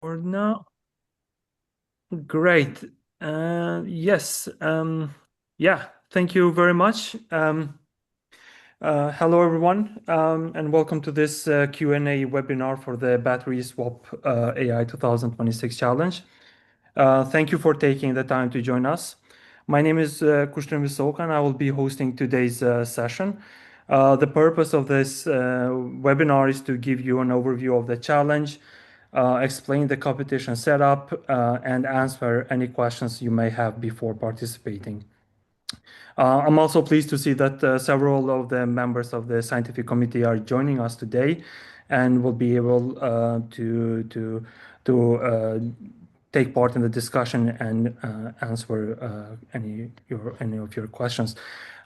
for now. Great. Yes. Yeah. Thank you very much. Hello, everyone, and welcome to this Q&A webinar for the Battery Swap AI 2026 Challenge. Thank you for taking the time to join us. My name is Kushtrim Visoka, and I will be hosting today's session. The purpose of this webinar is to give you an overview of the challenge, explain the competition setup, and answer any questions you may have before participating. I'm also pleased to see that several of the members of the scientific committee are joining us today and will be able to take part in the discussion and answer any of your questions.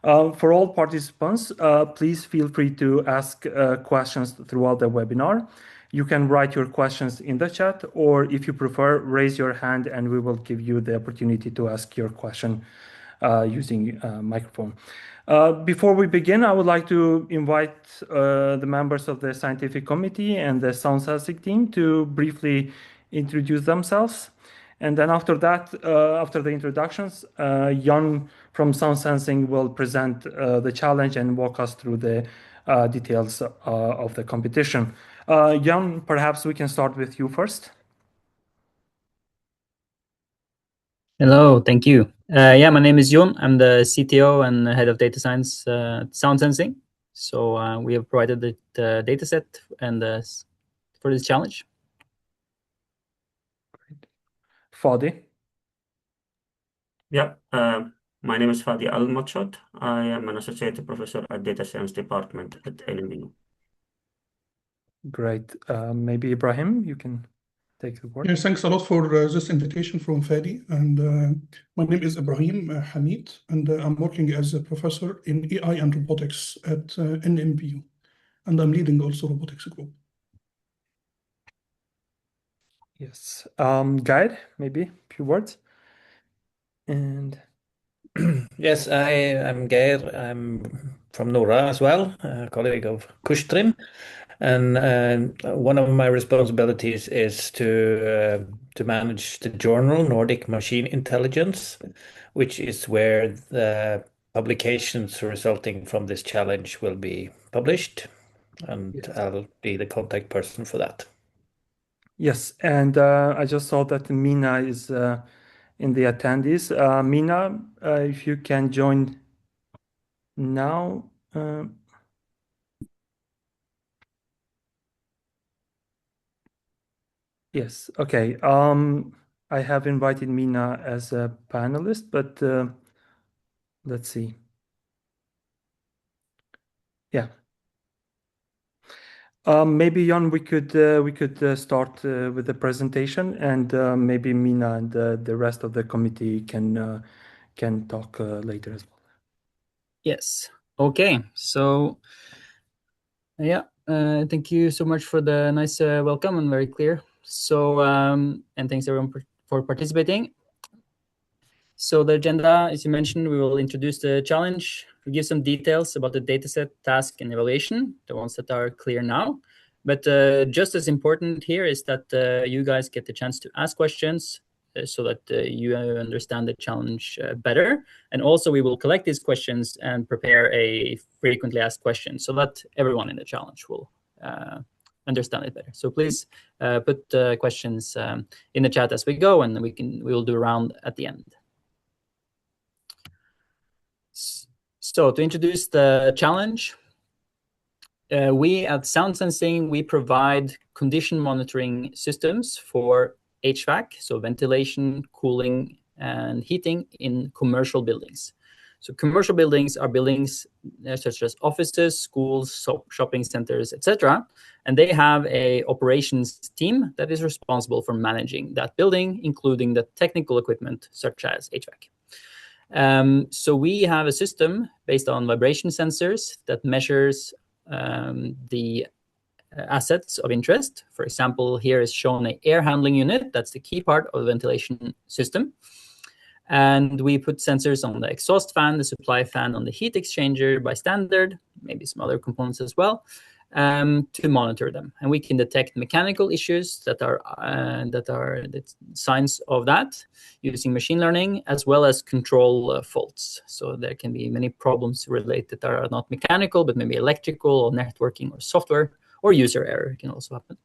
For all participants, please feel free to ask questions throughout the webinar. You can write your questions in the chat, or if you prefer, raise your hand and we will give you the opportunity to ask your question using a microphone. Before we begin, I would like to invite the members of the scientific committee and the sound sensing team to briefly introduce themselves. And then after that, after the introductions, Jan from Sound Sensing will present the challenge and walk us through the details of the competition. Jan, perhaps we can start with you first. Hello, thank you. Yeah, my name is Jon. I'm the CTO and head of data science at Sound Sensing. So we have provided the data set and for this challenge. Great. Fadi. Yeah, my name is Fadi Al-Matshot. I am an associate professor at Data Science Department at NMBU. Great. Maybe Ibrahim, you can take the word. Yes, thanks a lot for this invitation from Fadi. And my name is Ibrahim Hamid, and I'm working as a professor in AI and robotics at NMBU. And I'm leading also robotics group. Yes. Guide, maybe a few words. And yes, I'm Geir. I'm from Nora as well, a colleague of Kushtrim. And one of my responsibilities is to manage the journal Nordic Machine Intelligence, which is where the publications resulting from this challenge will be published. And yes. I'll be the contact person for that. Yes, and I just saw that Mina is in the attendees. Mina, if you can join now. Yes, okay. I have invited Mina as a panelist, but let's see. Yeah. Maybe Jan, we could start with the presentation, and maybe Mina and the rest of the committee can talk later as well. Yes. Okay. So yeah, thank you so much for the nice welcome and very clear. So and thanks everyone for participating. So the agenda, as you mentioned, we will introduce the challenge. We give some details about the dataset, task, and evaluation, the ones that are clear now. But just as important here is that you guys get the chance to ask questions so that you understand the challenge better. And also we will collect these questions and prepare a frequently asked question so that everyone in the challenge will understand it better. So please put questions in the chat as we go, and we will do a round at the end. So to introduce the challenge, we at Sound Sensing, we provide condition monitoring systems for HVAC, so ventilation, cooling, and heating in commercial buildings. So commercial buildings are buildings such as offices, schools, shopping centers, etc. And they have a operations team that is responsible for managing that building, including the technical equipment such as HVAC. So we have a system based on vibration sensors that measures the assets of interest. For example, here is shown an air handling unit. That's the key part of the ventilation system. And we put sensors on the exhaust fan, the supply fan, on the heat exchanger by standard, maybe some other components as well. to monitor them, and we can detect mechanical issues that are signs of that using machine learning, as well as control faults. So there can be many problems related that are not mechanical, but maybe electrical or networking or software, or user error can also happen.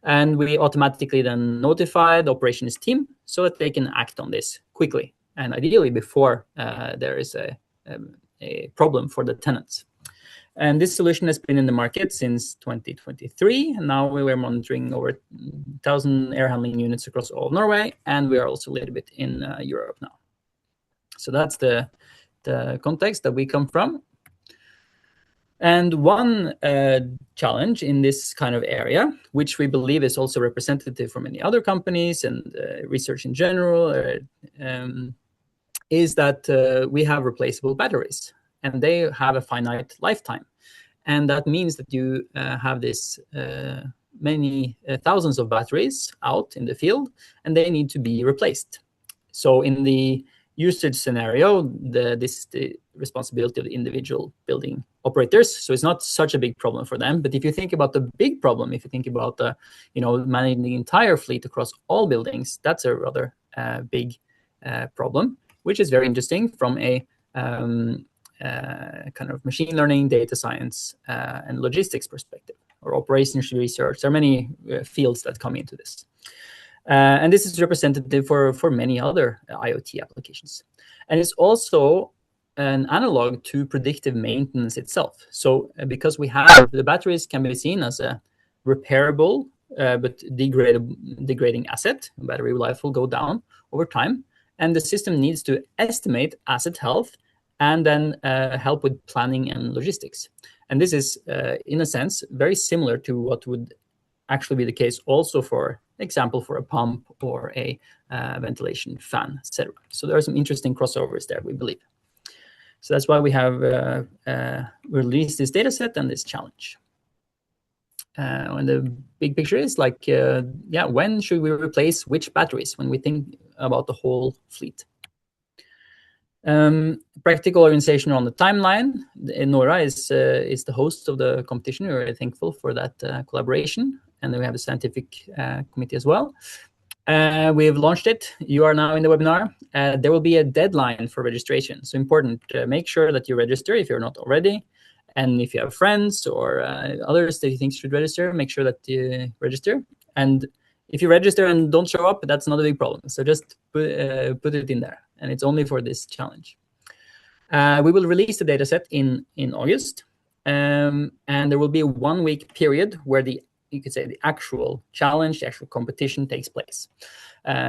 And we automatically then notify the operations team so that they can act on this quickly, and ideally before there is a problem for the tenants. And this solution has been in the market since 2023. And now we were monitoring over 1,000 air handling units across all of Norway, and we are also a little bit in Europe now. So that's the context that we come from. And one challenge in this kind of area, which we believe is also representative for many other companies and research in general, is that we have replaceable batteries, and they have a finite lifetime. And that means that you have this many thousands of batteries out in the field, and they need to be replaced. So in the usage scenario, this is the responsibility of the individual building operators. So it's not such a big problem for them. But if you think about the big problem, if you think about managing the entire fleet across all buildings, that's a rather big problem, which is very interesting from a kind of machine learning, data science, and logistics perspective, or operations research. There are many fields that come into this. And this is representative for many other IoT applications. And it's also an analog to predictive maintenance itself. So because we have the batteries can be seen as a repairable but degrading asset, battery life will go down over time. And the system needs to estimate asset health and then help with planning and logistics. And this is, in a sense, very similar to what would actually be the case also, for example, for a pump or a ventilation fan, etc. So there are some interesting crossovers there, we believe. So that's why we have released this data set and this challenge. And the big picture is like, when should we replace which batteries when we think about the whole fleet? Practical organization on the timeline. Nora is the host of the competition. We're very thankful for that collaboration. And then we have a scientific committee as well. We've launched it. You are now in the webinar. There will be a deadline for registration. So important, make sure that you register if you're not already. And if you have friends or others that you think should register, make sure that you register. And if you register and don't show up, that's not a big problem. So just put it in there. And it's only for this challenge. We will release the dataset in August. And there will be a 1 week period where you could say the actual challenge, the actual competition takes place.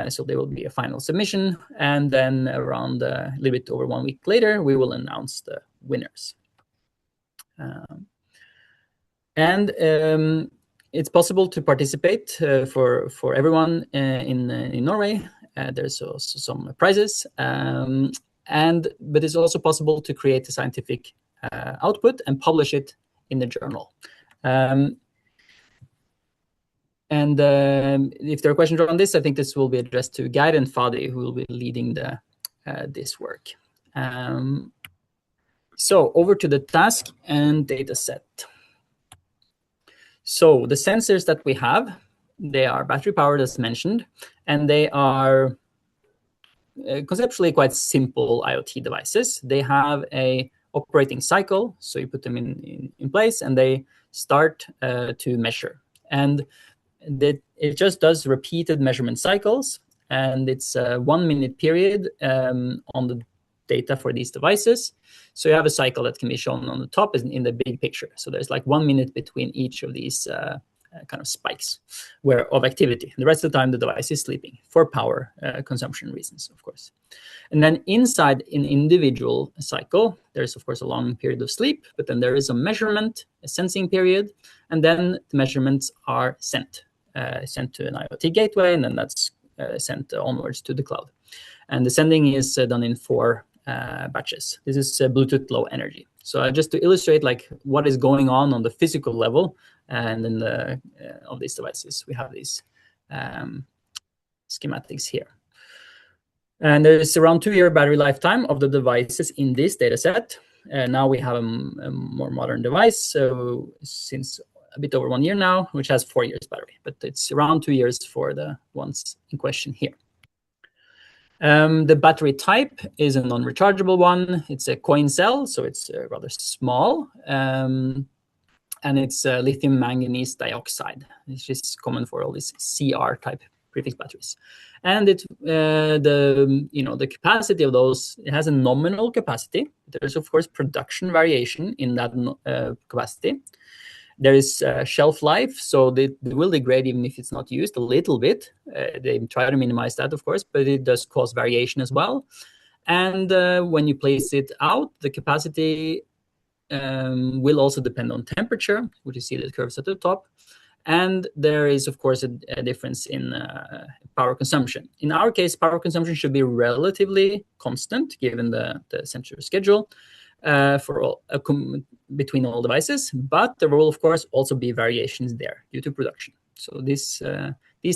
So there will be a final submission. And then around a little bit over 1 week later, we will announce the winners. It's possible to participate for everyone in Norway. There's also some prizes, but it's also possible to create a scientific output and publish it in the journal. If there are questions on this, I think this will be addressed to Geir and Fadi, who will be leading this work. So over to the task and data set. So the sensors that we have, they are battery powered as mentioned, and they are conceptually quite simple IoT devices. They have a operating cycle, so you put them in place and they start to measure. And it just does repeated measurement cycles, and it's a 1 minute period on the data for these devices. So you have a cycle that can be shown on the top in the big picture. So there's like 1 minute between each of these kind of spikes of activity. The rest of the time, the device is sleeping for power consumption reasons, of course. And then inside an individual cycle, there's, of course, a long period of sleep, but then there is a measurement, a sensing period, and then the measurements are sent to an IoT gateway, and then that's sent onwards to the cloud. And the sending is done in 4 batches. This is Bluetooth Low Energy. So just to illustrate like what is going on the physical level and then of these devices, we have these schematics here. And there's around 2-year battery lifetime of the devices in this data set. Now we have a more modern device. So since a bit over 1 year now, which has 4 years battery, but it's around 2 years for the ones in question here. The battery type is a non-rechargeable one. It's a coin cell, so it's rather small, and it's lithium manganese dioxide, which is common for all these CR type prefix batteries. And the capacity of those, it has a nominal capacity. There's of course production variation in that capacity. There is shelf life, so they will degrade even if it's not used a little bit. They try to minimize that, of course, but it does cause variation as well. And when you place it out, the capacity will also depend on temperature, which you see the curves at the top. And there is, of course, a difference in power consumption. In our case, power consumption should be relatively constant given the sensor schedule between all devices, but there will, of course, also be variations there due to production. So these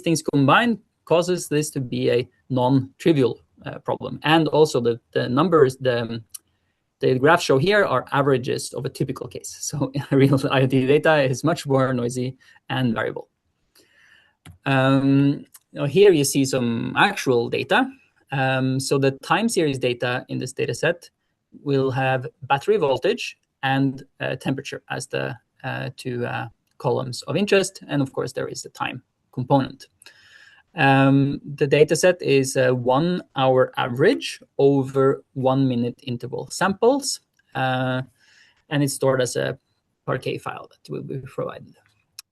things combined causes this to be a non-trivial problem. And also the numbers, the graphs show here are averages of a typical case. So real IoT data is much more noisy and variable. Here you see some actual data. So the time series data in this data set will have battery voltage and temperature as the two columns of interest. And of course, there is a time component. The data set is a 1 hour average over 1 minute interval samples, and it's stored as a Parquet file that will be provided.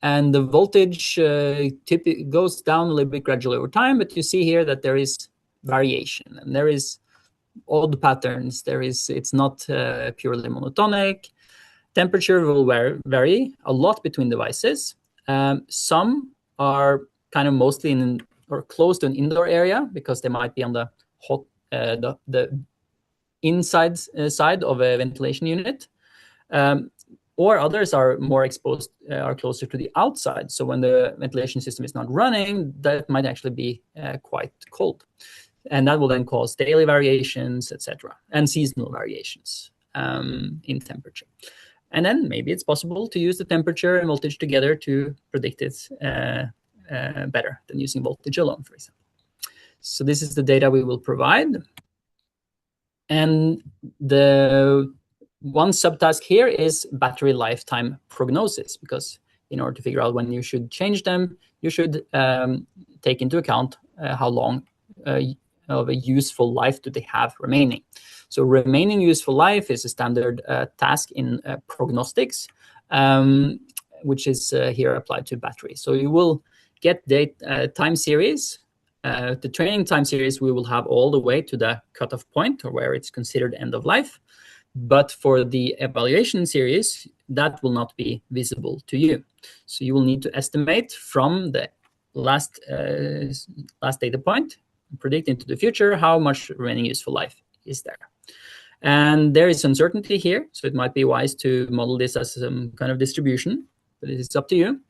And the voltage typically goes down a little bit gradually over time, but you see here that there is variation and there is odd patterns. It's not purely monotonic. Temperature will vary a lot between devices. Some are kind of mostly in or close to an indoor area because they might be on the hot, the inside side of a ventilation unit, or others are more exposed, are closer to the outside. So when the ventilation system is not running, that might actually be quite cold, and that will then cause daily variations, etc., and seasonal variations in temperature. And then maybe it's possible to use the temperature and voltage together to predict it better than using voltage alone, for example. So this is the data we will provide. And the one subtask here is battery lifetime prognosis, because in order to figure out when you should change them, you should take into account how long of a useful life do they have remaining. So remaining useful life is a standard task in prognostics, which is here applied to battery. So you will get the time series. The training time series we will have all the way to the cutoff point, or where it's considered end of life. But for the evaluation series, that will not be visible to you. So you will need to estimate from the last data point, predict into the future how much remaining useful life is there. And there is uncertainty here, so it might be wise to model this as some kind of distribution, but it's up to you.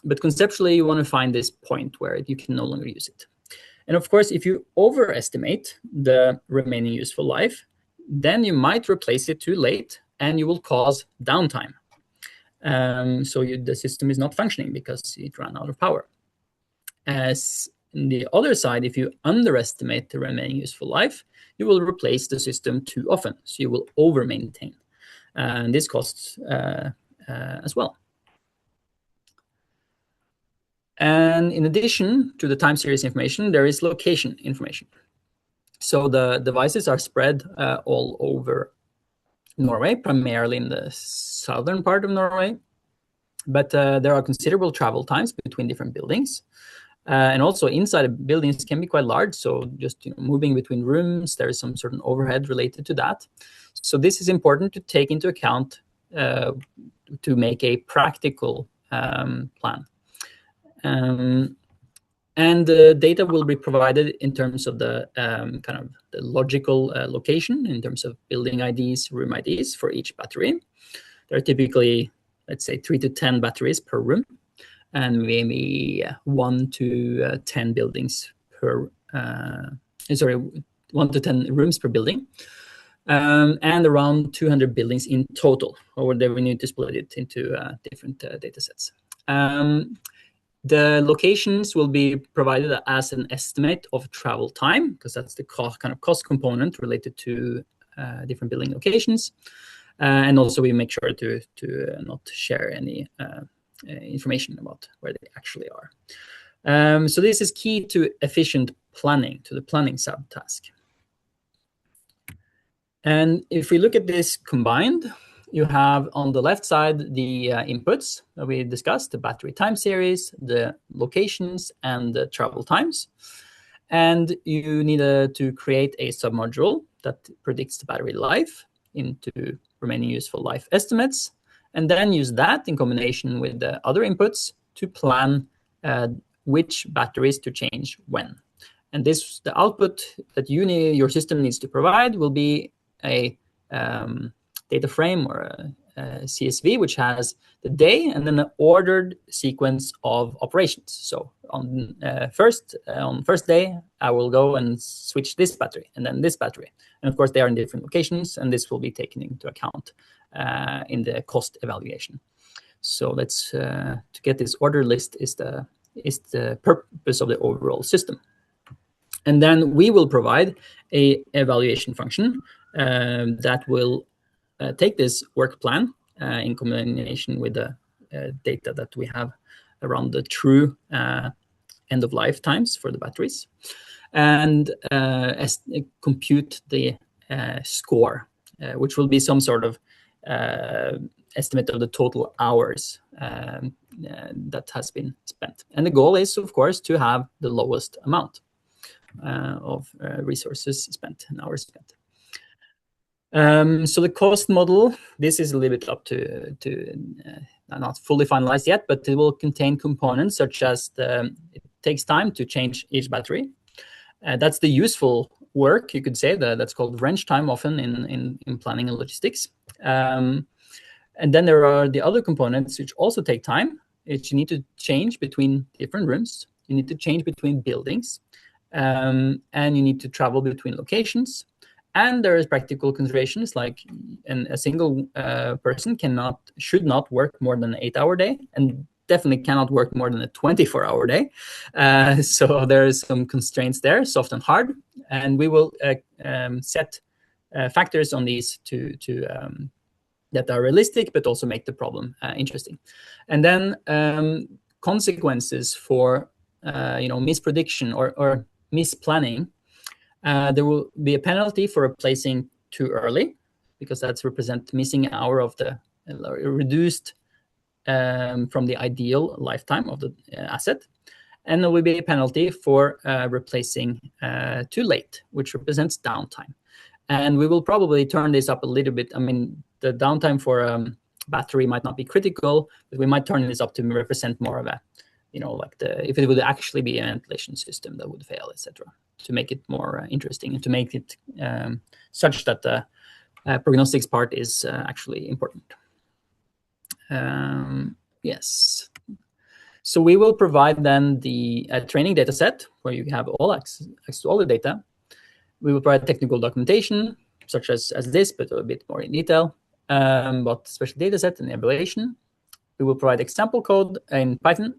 But conceptually, you want to find this point where you can no longer use it. And of course, if you overestimate the remaining useful life, then you might replace it too late, and you will cause downtime. So the system is not functioning because it ran out of power. As on the other side, if you underestimate the remaining useful life, you will replace the system too often, so you will over-maintain. And this costs as well. And in addition to the time series information, there is location information. So the devices are spread all over Norway, primarily in the southern part of Norway. But there are considerable travel times between different buildings. And also inside of buildings can be quite large. So just moving between rooms, there is some certain overhead related to that. So this is important to take into account to make a practical plan. And the data will be provided in terms of the kind of the logical location, in terms of building IDs, room IDs for each battery. There are typically, let's say, 3 to 10 batteries per room, and maybe 1 to 10 buildings per, 1 to 10 rooms per building. and around 200 buildings in total, or we need to split it into different data sets. The locations will be provided as an estimate of travel time, because that's the cost component related to different building locations. And also we make sure to not share any information about where they actually are. So this is key to efficient planning, to the planning subtask. And if we look at this combined, you have on the left side the inputs that we discussed, the battery time series, the locations, and the travel times. And you need to create a submodule that predicts the battery life into remaining useful life estimates, and then use that in combination with the other inputs to plan which batteries to change when. And this, the output that your system needs to provide will be a data frame or a CSV, which has the day and then an ordered sequence of operations. So on first day, I will go and switch this battery and then this battery. And of course, they are in different locations, and this will be taken into account in the cost evaluation. So let's to get this order list is the purpose of the overall system. And then we will provide a evaluation function that will take this work plan in combination with the data that we have around the true end of life times for the batteries, and compute the score, which will be some sort of estimate of the total hours that has been spent. And the goal is, of course, to have the lowest amount of resources spent and hours spent. So the cost model, this is a little bit up to not fully finalized yet, but it will contain components such as it takes time to change each battery. That's the useful work, you could say, that's called wrench time often in planning and logistics. And then there are the other components which also take time. You need to change between different rooms. You need to change between buildings. And you need to travel between locations. And there is practical considerations like a single person should not work more than an 8-hour day, and definitely cannot work more than a 24-hour day. So there is some constraints there, soft and hard. And we will set factors on these to that are realistic, but also make the problem interesting. And then consequences for misprediction or misplanning. There will be a penalty for replacing too early, because that's represent missing an hour of the reduced from the ideal lifetime of the asset. And there will be a penalty for replacing too late, which represents downtime. And we will probably turn this up a little bit. I mean, the downtime for battery might not be critical, but we might turn this up to represent more of a, like if it would actually be a ventilation system that would fail, etc., to make it more interesting and to make it such that the prognostics part is actually important. Yes. So we will provide then the training data set where you have all access to all the data. We will provide technical documentation, such as this, but a bit more in detail, about special data set and evaluation. We will provide example code in Python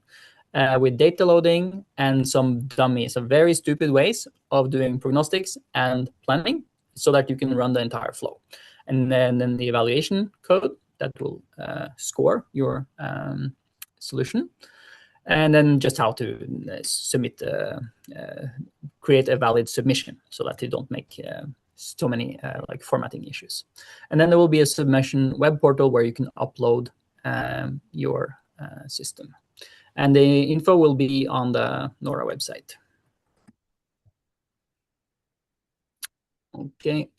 with data loading and some dummies, some very stupid ways of doing prognostics and planning so that you can run the entire flow. And then the evaluation code that will score your solution. And then just how to submit, create a valid submission so that you don't make so many formatting issues. And then there will be a submission web portal where you can upload your system. And the info will be on the NORA website. Okay.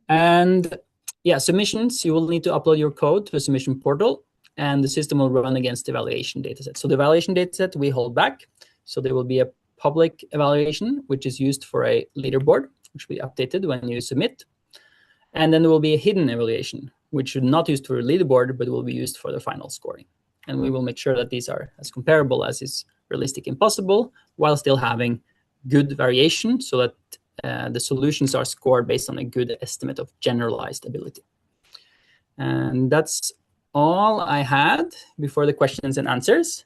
And yeah, submissions, you will need to upload your code to a submission portal, and the system will run against the evaluation dataset. So the evaluation dataset we hold back. So there will be a public evaluation, which is used for a leaderboard, which will be updated when you submit. And then there will be a hidden evaluation, which is not used for a leaderboard, but will be used for the final scoring. And we will make sure that these are as comparable as is realistic and possible, while still having good variation so that the solutions are scored based on a good estimate of generalized ability. And that's all I had before the questions and answers.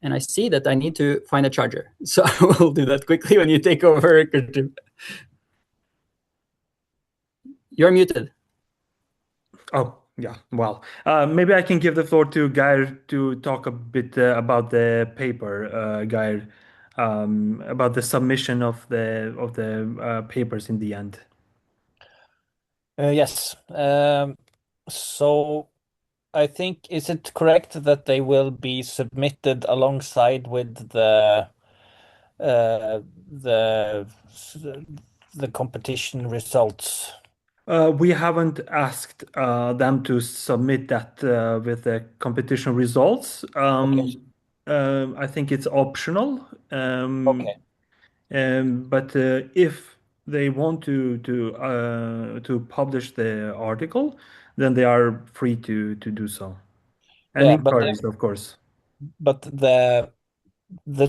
And I see that I need to find a charger. So I will do that quickly when you take over, Kurtrim. You're muted. Oh, yeah. Well, maybe I can give the floor to Geir to talk a bit about the paper, Geir, about the submission of the papers in the end. Yes. So I think, is it correct that they will be submitted alongside with uh, the the competition results? We haven't asked them to submit that with the competition results. Okay. I think it's optional. Okay. But if they want to publish the article, then they are free to do so, and Yeah, but encouraged, of course. the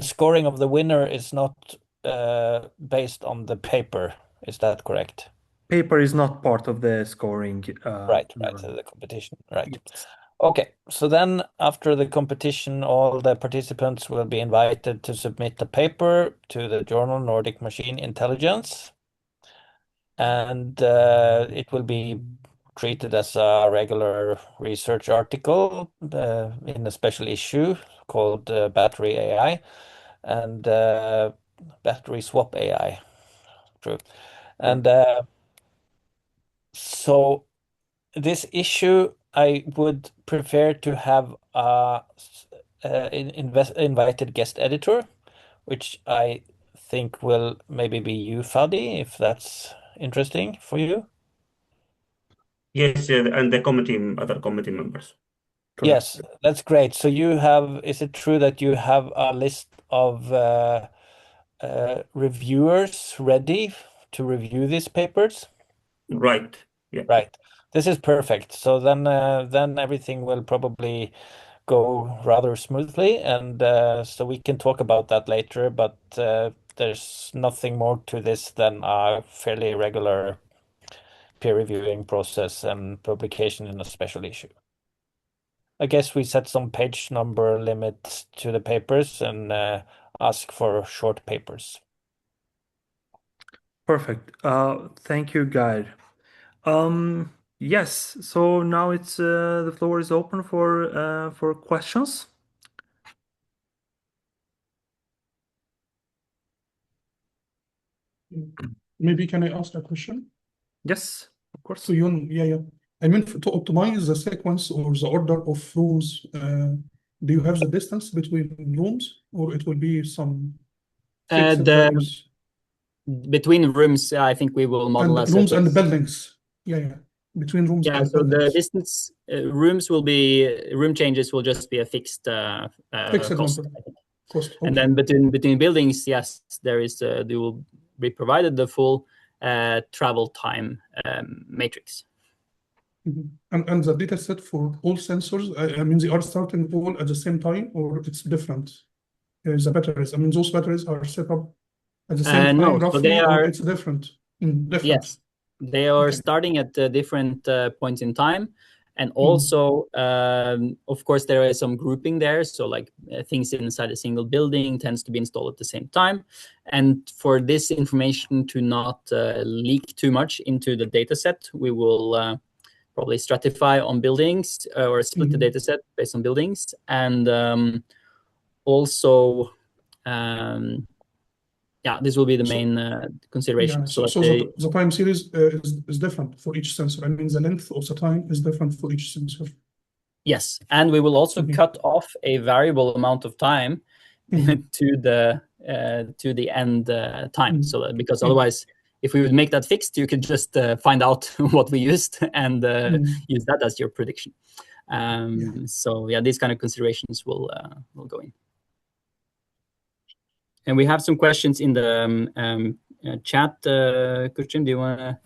scoring of the winner is not based on the paper. Is that correct? Paper is not part of the scoring. Right, Right. the competition. Right. Yes. Okay, so then after the competition, all the participants will be invited to submit the paper to the journal Nordic Machine Intelligence, and it will be treated as a regular research article in a special issue called Battery AI and Battery Swap AI. True. And so this issue, I would prefer to have a invited guest editor, which I think will maybe be you, Fadi, if that's interesting for you. Yes, and the other committee members. Correct. Yes, that's great. So is it true that you have a list of reviewers ready to review these papers? Right. Yeah. Right. This is perfect. So then everything will probably go rather smoothly, and so we can talk about that later. But there's nothing more to this than a fairly regular peer reviewing process and publication in a special issue. I guess we set some page number limits to the papers and ask for short papers. Perfect. Thank you, Geir. Yes. So now it's the floor is open for questions. Maybe can I ask a question? Yes, of course. So yeah. I mean, to optimize the sequence or the order of rooms, do you have the distance between rooms, or it will be some fixed values? Between rooms, I think we will model And as rooms and buildings. Yeah. Between rooms Yeah, and so the buildings. distance room changes will just be a fixed Fixed cost. number. Cost. And Okay. then between buildings, yes, they will be provided the full travel time matrix. And the data set for all sensors, I mean, they are starting all at the same time, or it's different? The batteries, I mean, those batteries are set up at the same No, time so roughly, they or are, it's different? Different. yes, they are Okay. starting at different points in time. And also, of course, there is some grouping there. So like things inside a single building tends to be installed at the same time. And for this information to not leak too much into the data set, we will probably stratify on buildings or split the data set based on buildings. And also, this will be the main consideration. Yeah, So the time series is different for each sensor. I mean, the length of the time is different for each sensor. yes, and we will also cut off a variable amount of time to the end time. So that, because otherwise, if we would make that fixed, you could just find out what we used and use that as your prediction. So yeah, these kind of considerations will go in. And we have some questions in the chat. Kurtrim, do you want to?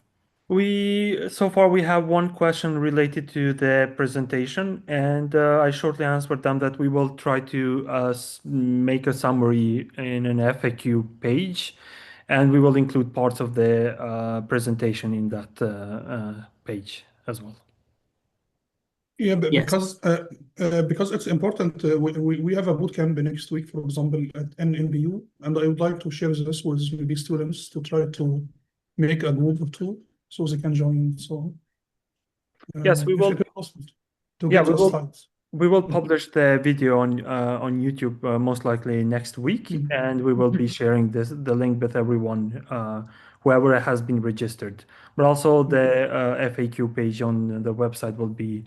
So far we have one question related to the presentation, and I shortly answered them that we will try to make a summary in an FAQ page, And we will include parts of the presentation in that page as well. Yeah, Yes. because it's important. We have a bootcamp next week, for example, at NMBU, and I would like to share this with maybe students to try to make a group of two so they can join. So Yes, we if will. it is possible to Yeah, get the slides. we will publish the video on YouTube most likely next week, and we will be sharing the link with everyone, whoever has been registered. But also the FAQ page on the website will be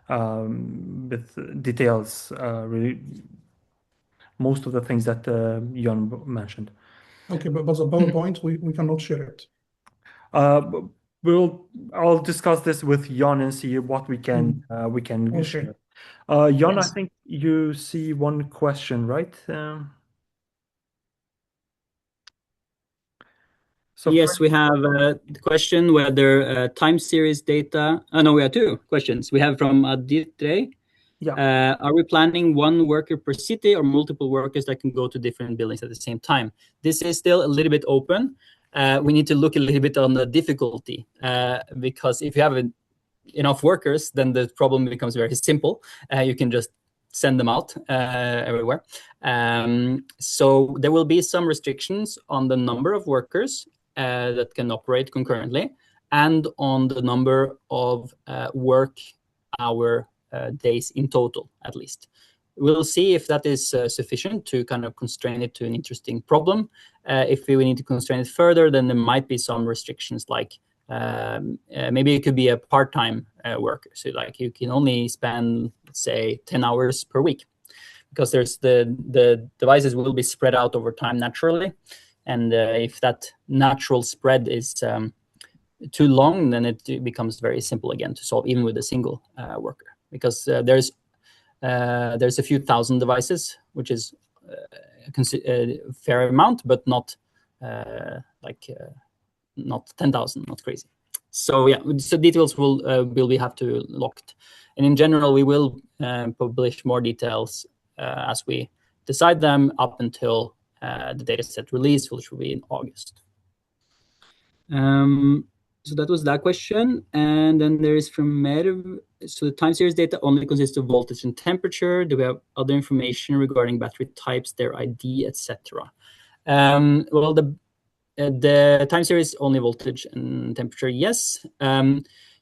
with details, really most of the things that Jan mentioned. Okay, but the PowerPoint we cannot share it. I'll discuss this with Jan and see what we can Okay. share. Jan, Yes. I think you see one question, right? So Yes, we have the question whether time series data. No, we have two questions. We have from Aditya. yeah, Are we planning one worker per city or multiple workers that can go to different buildings at the same time? This is still a little bit open. We need to look a little bit on the difficulty because if you have enough workers, then the problem becomes very simple. You can just send them out everywhere. So there will be some restrictions on the number of workers that can operate concurrently and on the number of work hour days in total, at least. We'll see if that is sufficient to kind of constrain it to an interesting problem. If we need to constrain it further, then there might be some restrictions like maybe it could be a part-time worker. So like you can only spend, let's say, 10 hours per week because there's the devices will be spread out over time naturally. And if that natural spread is too long, then it becomes very simple again to solve even with a single worker because there's a few thousand devices, which is a fair amount, but not not 10,000, not crazy. So yeah, so details will we have to locked, and in general we will publish more details as we decide them up until the dataset release, which will be in August. So that was that question, and then there is from Merv. So the time series data only consists of voltage and temperature. Do we have other information regarding battery types, their ID, etc.? Well, the time series only voltage and temperature, yes.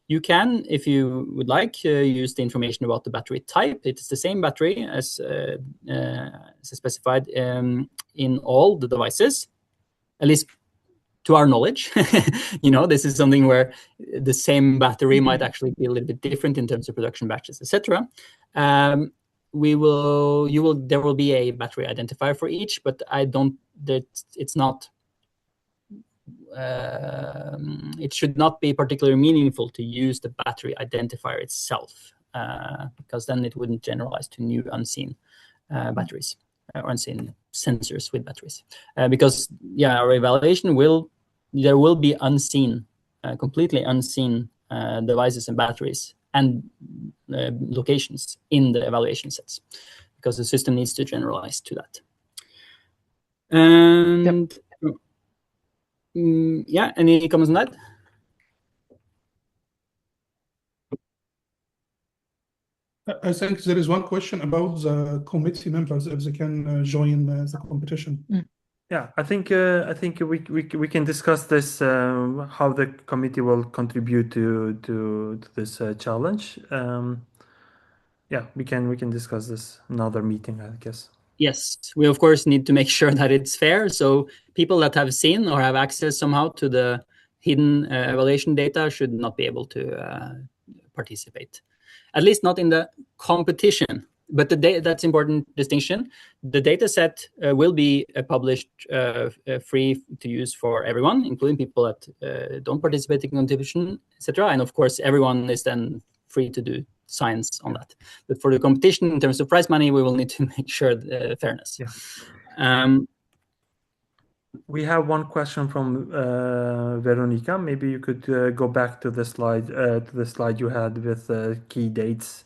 You can, if you would like, use the information about the battery type. It's the same battery as specified in all the devices, at least to our knowledge. This is something where the same battery might actually be a little bit different in terms of production batches, etc. There will be a battery identifier for each, but it's not. It should not be particularly meaningful to use the battery identifier itself, because then it wouldn't generalize to new unseen batteries or unseen sensors with batteries. Because our evaluation there will be unseen, completely unseen devices and batteries and locations in the evaluation sets, because the system needs to generalize to that. And any comments on that? I think there is one question about the committee members if they can join the competition. Yeah, I think we can discuss this how the committee will contribute to this challenge. Yeah, we can discuss this in another meeting, I guess. Yes, we of course need to make sure that it's fair. So people that have seen or have access somehow to the hidden evaluation data should not be able to participate, at least not in the competition. But that's important distinction. The data set will be published free to use for everyone, including people that don't participate in competition, etc. And of course, everyone is then free to do science on that. But for the competition, in terms of prize money, we will need to make sure fairness. Yeah. We have one question from Veronica. Maybe you could go back to the slide you had with key dates.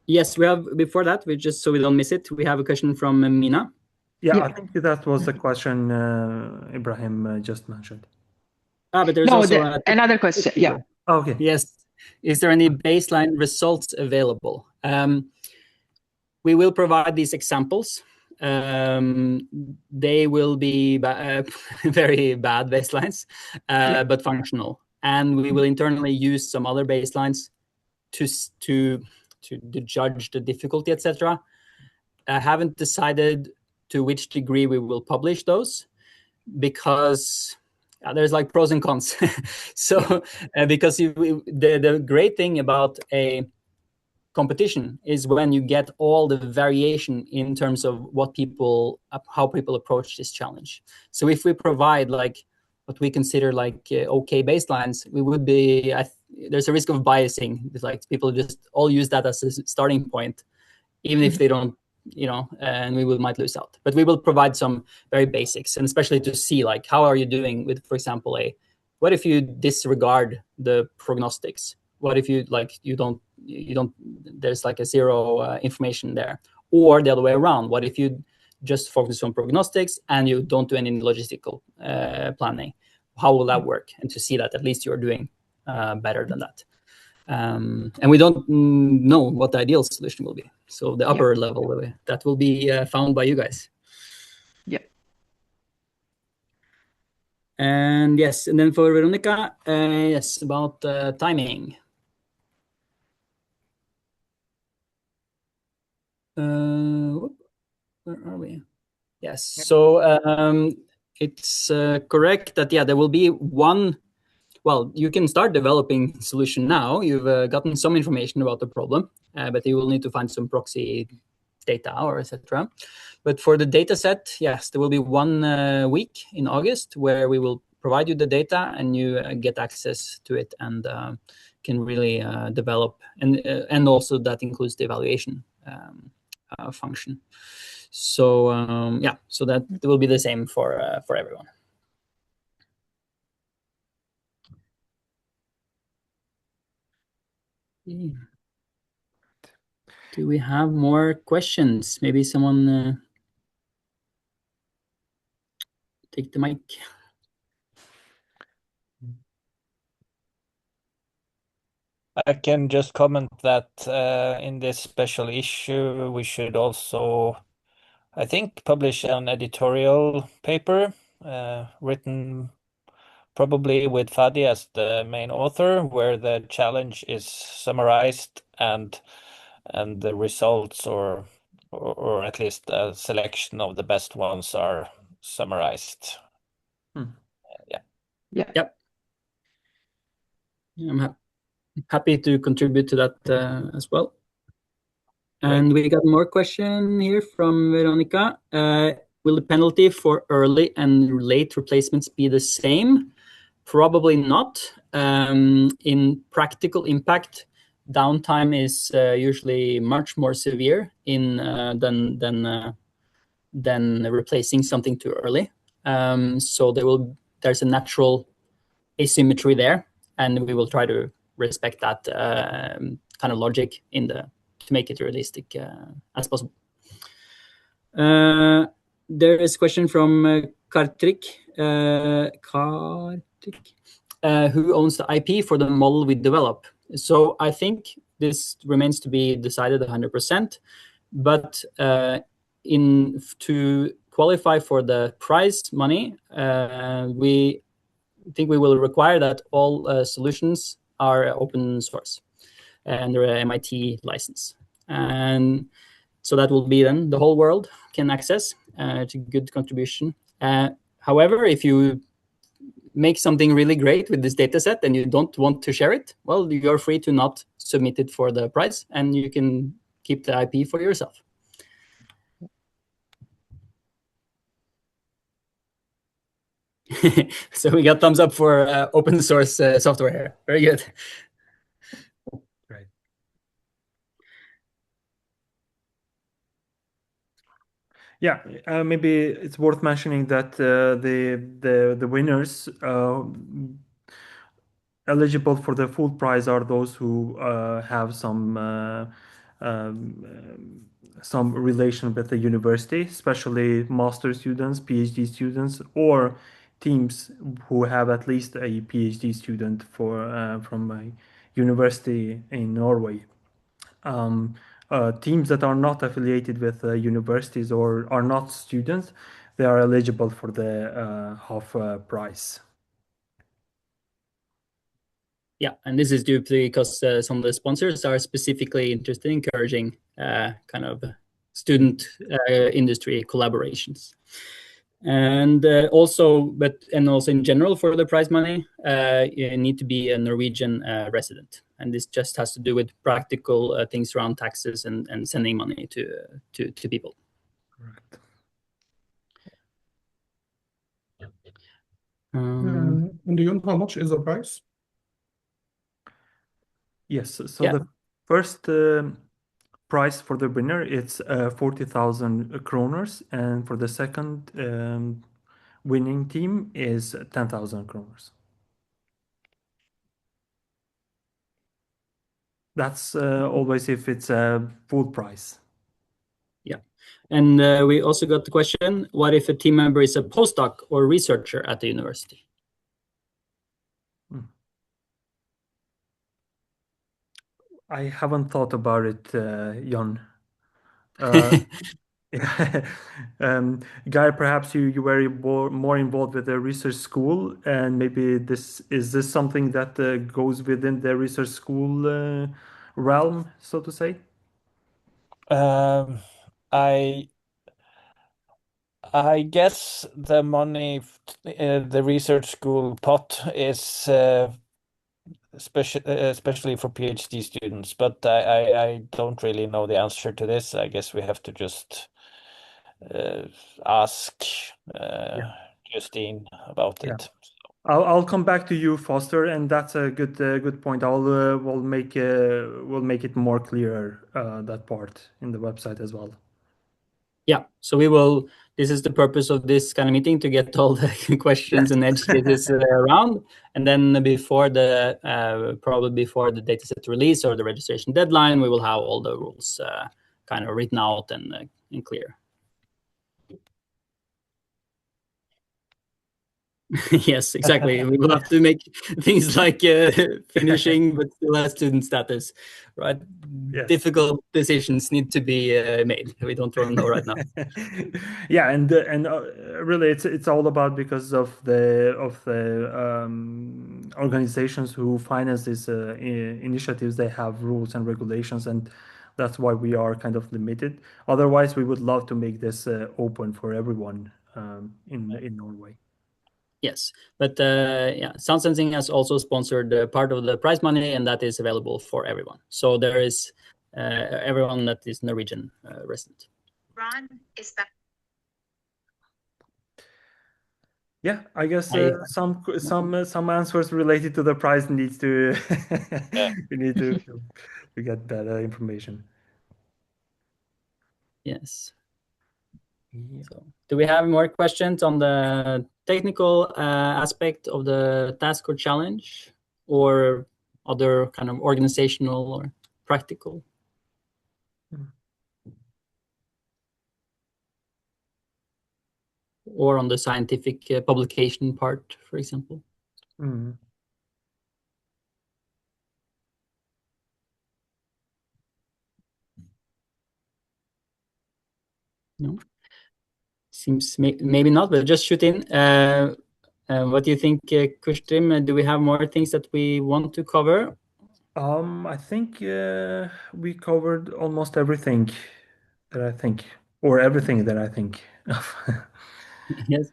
Yes, we have. Before that, we just so we don't miss it, we have a question from Mina. Yeah, Yeah. I think that was the question Ibrahim just mentioned. But there's No, also another question. Yeah. Okay. Yes. Is there any baseline results available? We will provide these examples. They will be very bad baselines, but functional. And we will internally use some other baselines to judge the difficulty, etc. I haven't decided to which degree we will publish those, because there's like pros and cons. So because the great thing about a competition is when you get all the variation in terms of how people approach this challenge. So if we provide like what we consider like okay baselines, we would be there's a risk of biasing. It's like people just all use that as a starting point, even if they don't, and we might lose out. But we will provide some very basics, and especially to see like how are you doing with, for example, what if you disregard the prognostics? What if you there's like a zero information there, or the other way around? What if you just focus on prognostics and you don't do any logistical planning? How will that work? And to see that at least you're doing better than that. And we don't know what the ideal solution will be. So the upper level, that will be found by you guys. Yeah. And yes, and then for Veronica, yes, about timing. Where are we? Yes, so it's correct that, there will be one. Well, you can start developing solution now. You've gotten some information about the problem, but you will need to find some proxy data or etc. But for the data set, yes, there will be 1 week in August where we will provide you the data and you get access to it and can really develop. And also that includes the evaluation function. So so that will be the same for everyone. Do we have more questions? Maybe someone take the mic. I can just comment that in this special issue, we should also, I think, publish an editorial paper written probably with Fadi as the main author, where the challenge is summarized and the results or at least a selection of the best ones are summarized. Yep. I'm happy to contribute to that as well. And we got more question here from Veronica. Will the penalty for early and late replacements be the same? Probably not. In practical impact, downtime is usually much more severe than replacing something too early. So there's a natural asymmetry there, and we will try to respect that kind of logic to make it realistic as possible. There is a question from Kartik, who owns the IP for the model we develop. So I think this remains to be decided 100%, but to qualify for the prize money, we think we will require that all solutions are open source and they're MIT license. And so that will be then the whole world can access. It's a good contribution. However, if you make something really great with this data set and you don't want to share it, well, you're free to not submit it for the prize and you can keep the IP for yourself. So we got thumbs up for open source software here. Very good. Great. Yeah, maybe it's worth mentioning that the winners eligible for the full prize are those who have some some relation with the university, especially master students, PhD students, or teams who have at least a PhD student from a university in Norway. Teams that are not affiliated with universities or are not students, they are eligible for the half price. Yeah, and this is due to because some of the sponsors are specifically interested in encouraging kind of student industry collaborations. And also in general for the prize money, you need to be a Norwegian resident, and this just has to do with practical things around taxes and sending money to people. Correct. And do you know how much is the price? Yes, so Yeah. the first price for the winner it's 40,000 kroners, and for the second winning team is 10,000 kroners. That's always if it's a full price. Yeah, and we also got the question: what if a team member is a postdoc or researcher at the university? I haven't thought about it, Jan. Guy, perhaps you were more involved with the research school, and maybe this something that goes within the research school realm, so to say? I guess the money, the research school pot is especially for PhD students, but I don't really know the answer to this. I guess we have to just ask Justine about Yeah. it. I'll come back to you, Foster, and that's a good point. We'll make it more clearer that part in the website as well. Yeah, so we will. This is the purpose of this kind of meeting, to get all the questions and edge cases around, and then before the probably before the dataset release or the registration deadline, we will have all the rules kind of written out and clear. Yes, exactly. We will have to make things like finishing, but still have student status, right? Yes. Difficult decisions need to be made. We don't know right now. Yeah, and really, it's all about because of the organizations who finance these initiatives. They have rules and regulations, and that's why we are kind of limited. Otherwise, we would love to make this open for everyone in Norway. Yes, but yeah, Sound Sensing has also sponsored part of the prize money, and that is available for everyone. So there is everyone that is Norwegian resident. Ron is back. Yeah, I guess some answers related to the price needs to we need to get that information. Yes. Yeah. So, do we have more questions on the technical aspect of the task or challenge, or other kind of organizational or practical? Or on the scientific publication part, for example? Mm. No. Seems maybe not, but just shoot in. What do you think, Kustrim? Do we have more things that we want to cover? I think we covered almost everything that I think, or everything that I think of. Yes.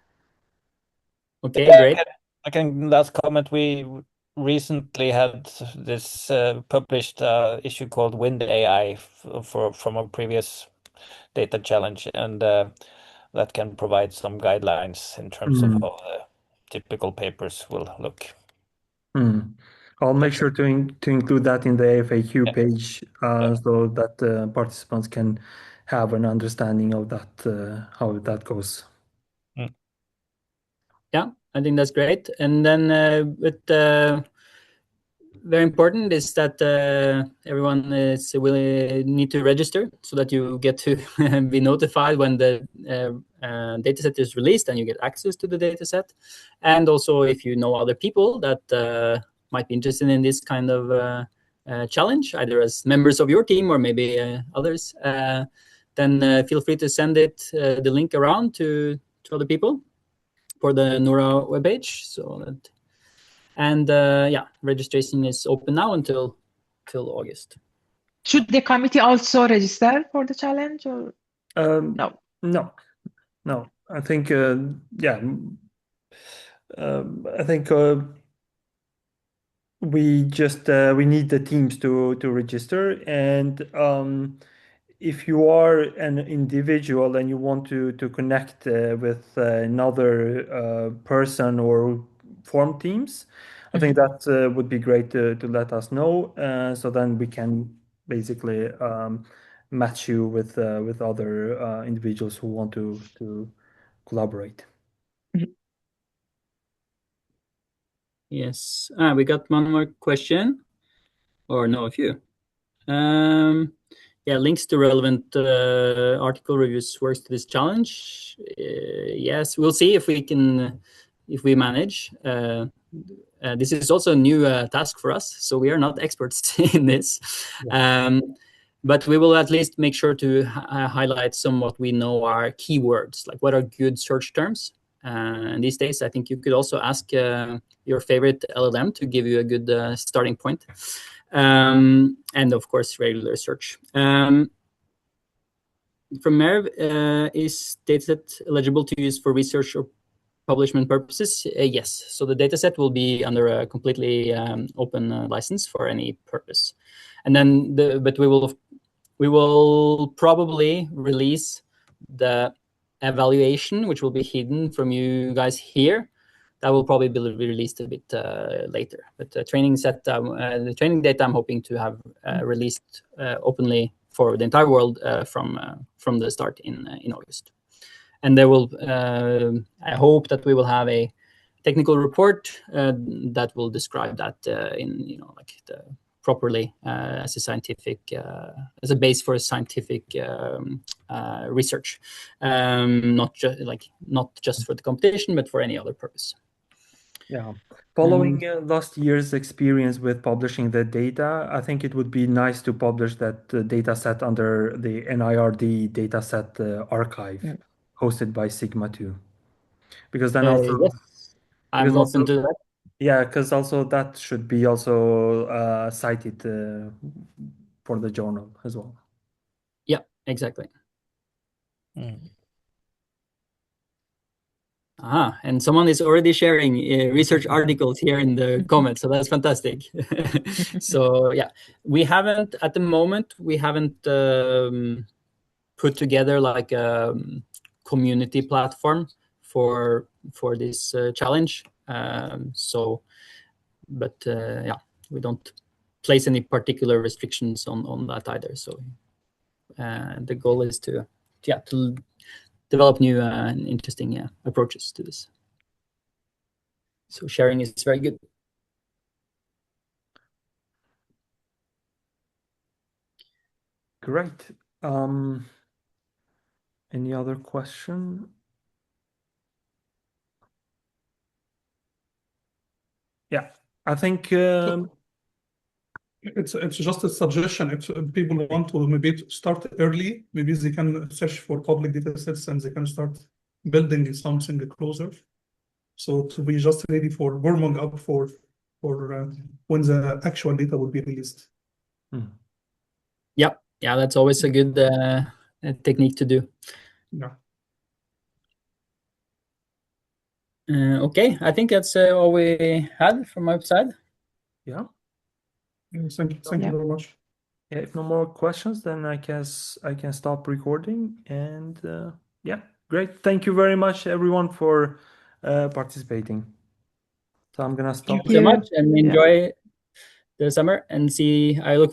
Okay, Yeah, great. I can last comment. We recently had this published issue called Wind AI from a previous data challenge, and that can provide some guidelines in terms of Mm. how the typical papers will look. Mm. I'll make sure to include that in the FAQ page so that participants can have an understanding of that how that goes. Yeah, I think that's great. And then with very important is that everyone will need to register so that you get to be notified when the dataset is released and you get access to the dataset. And also, if you know other people that might be interested in this kind of challenge, either as members of your team or maybe others, then feel free to send the link around to other people for the NORA webpage. So that. And yeah, registration is open now until August. Should the committee also register for the challenge or no? No. I think yeah. I think we just we need the teams to register, and if you are an individual and you want to connect with another person or form teams, I think that would be great to let us know, so then we can basically match you with other individuals who want to collaborate. Yes, we got one more question, or no, a few. Yeah, links to relevant article reviews works to this challenge. Yes, we'll see if we manage. This is also a new task for us, so we are not experts in this. Yeah. But we will at least make sure to highlight some what we know are keywords, like what are good search terms. And these days, I think you could also ask your favorite LLM to give you a good starting point. And of course, regular search. From Merv, is dataset eligible to use for research or publishment purposes? Yes. So the dataset will be under a completely open license for any purpose. And then, but we will probably release the evaluation, which will be hidden from you guys here. That will probably be released a bit later. But the training data I'm hoping to have released openly for the entire world from the start in August. And there will, I hope that we will have a technical report that will describe that in like the properly as a scientific as a base for scientific research, not just for the competition, but for any other purpose. Yeah, following last year's experience with publishing the data, I think it would be nice to publish that data set under the NIRD dataset archive hosted by Sigma 2. Because then also, yes, I'm open to that. Yeah, because also that should be also cited for the journal as well. Yeah, exactly. And someone is already sharing research articles here in the comments, so that's fantastic. So yeah, we haven't at the moment. We haven't put together like a community platform for this challenge. But yeah, we don't place any particular restrictions on that either. So the goal is to develop new and interesting approaches to this. So sharing is very good. Great. Any other question? Yeah, I think it's just a suggestion. If people want to maybe start early, maybe they can search for public data sets and they can start building something closer. So to be just ready for warming up for when the actual data will be released. Yeah, that's always a good technique to do. Yeah. Okay, I think that's all we had from my side. Yeah. Thank you very much. Yeah, if no more questions, then I guess I can stop recording. And yeah, great. Thank you very much, everyone, for participating. So I'm gonna stop. Thank you so much, and enjoy the summer. And I look